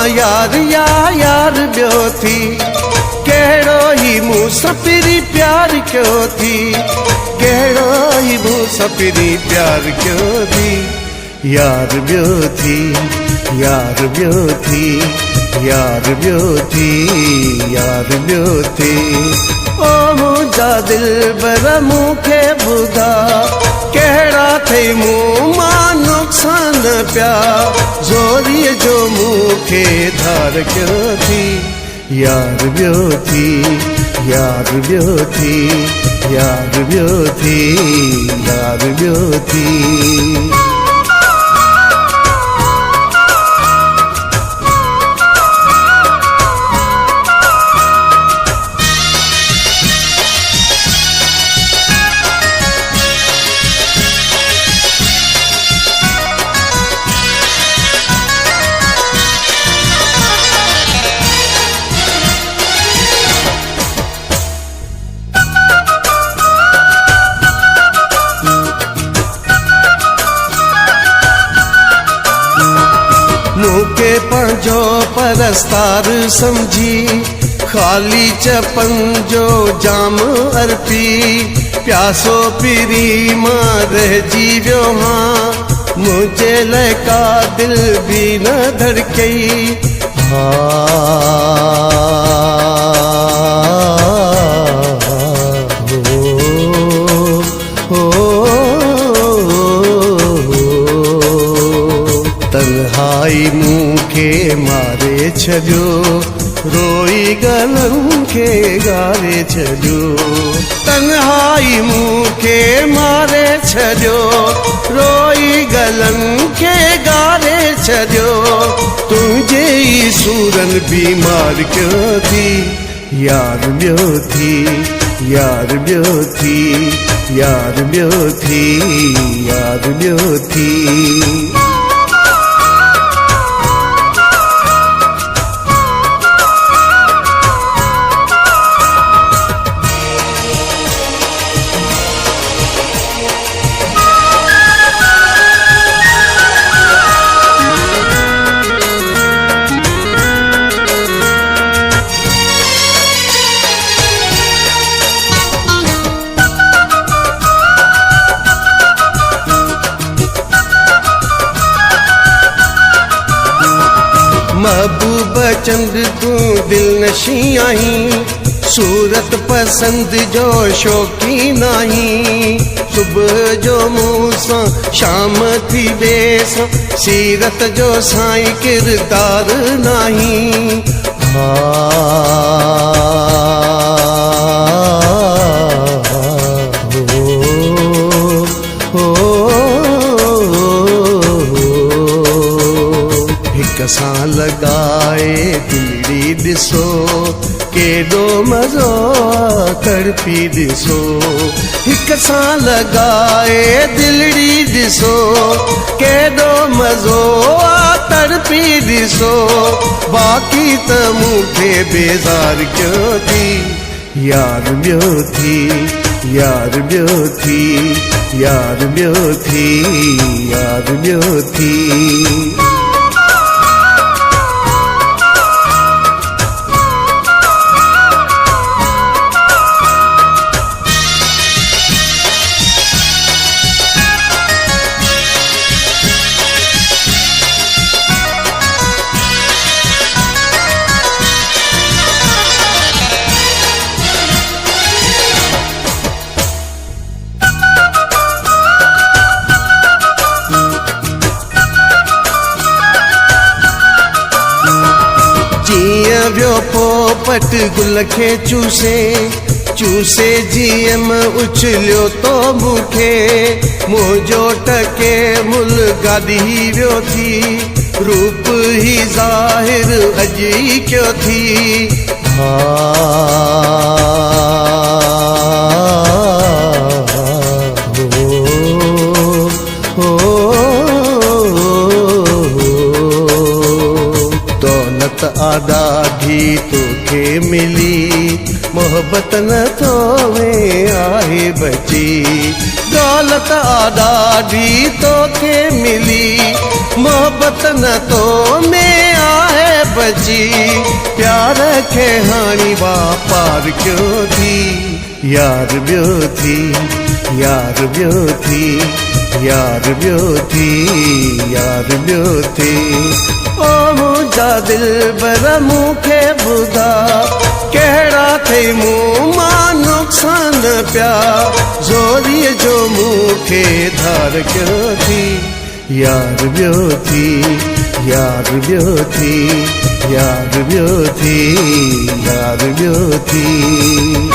यार या यार ॿियो थी कहिड़ो ही मूं सां पहिरीं प्यार कयो थी कहिड़ो ही मूं सां पहिरीं प्यार कयो थी यार ॿियो थी यार ॿियो थी यार ॿियो थी यार ॿियो थी ओ मुंहिंजा दिलबर मूंखे ॿुधा कहिड़ा थई मूं मां नुक़सान पिया ज़ोरीअ जो मूंखे धार कयो थी यार ॿियो थी यार ॿियो थी यार ॿियो थी यार ॿियो थी मूंखे पंहिंजो परस्तार समझी खाली चपन जो जाम अर्पी प्यासो पीरी मां रहिजी वियो हां मुंहिंजे लाइ का दिल बि न धड़कई तन्हाई मूंखे मारे छॾियो रोई गलनि खे ॻारे छॾियो तन्हाई मूंखे मारे छॾियो रोई गलनि खे ॻारे छॾियो तुंहिंजे ई सूरनि बीमार कयो थी यार ॿियो थी यार ॿियो थी यार ॿियो थी यार ॿियो थी महबूब चंद तूं दिल नशी आहीं सूरत पसंद जो शौकीन आहीं सुबुह जो मूं सां शाम थी वेस सीरत जो साईं किरदार नाही सां लगाए दिलड़ी ॾिसो केॾो मज़ो तड़पी ॾिसो हिक सां लगाए दिलड़ी ॾिसो केॾो मज़ो तड़पी ॾिसो बाक़ी त मूंखे बेज़ार कयो थी यार ॿियो थी यार ॿियो थी यार ॿियो थी यार ॿियो थी वियो पोपट गुल खे चूसे चूसे जीअं उछलियो तो मूंखे मुंहिंजो टके मुल गाॾी वियो थी रूप ही ज़ाहिर अॼु ई कयो थी दौलत आदाधी तोखे मिली मोहब्बत न तो में आहे बची दौलत आदा साड़ी तोखे मिली, मोहब्बत न तो में आहे बची, प्यार खे हाणी वापार क्यों थी। यार बियो थी, यार बियो थी, यार बियो थी, यार बियो थी। ओ मुंहिंजा दिलबर मूंखे ॿुधा, कहिड़ा थई मूं मां नुक़सान पिया, ज़ोरीअ जो मूंखे धार कयो थी। यार बियो थी, यार बियो थी, यार बियो थी, यार बियो थी।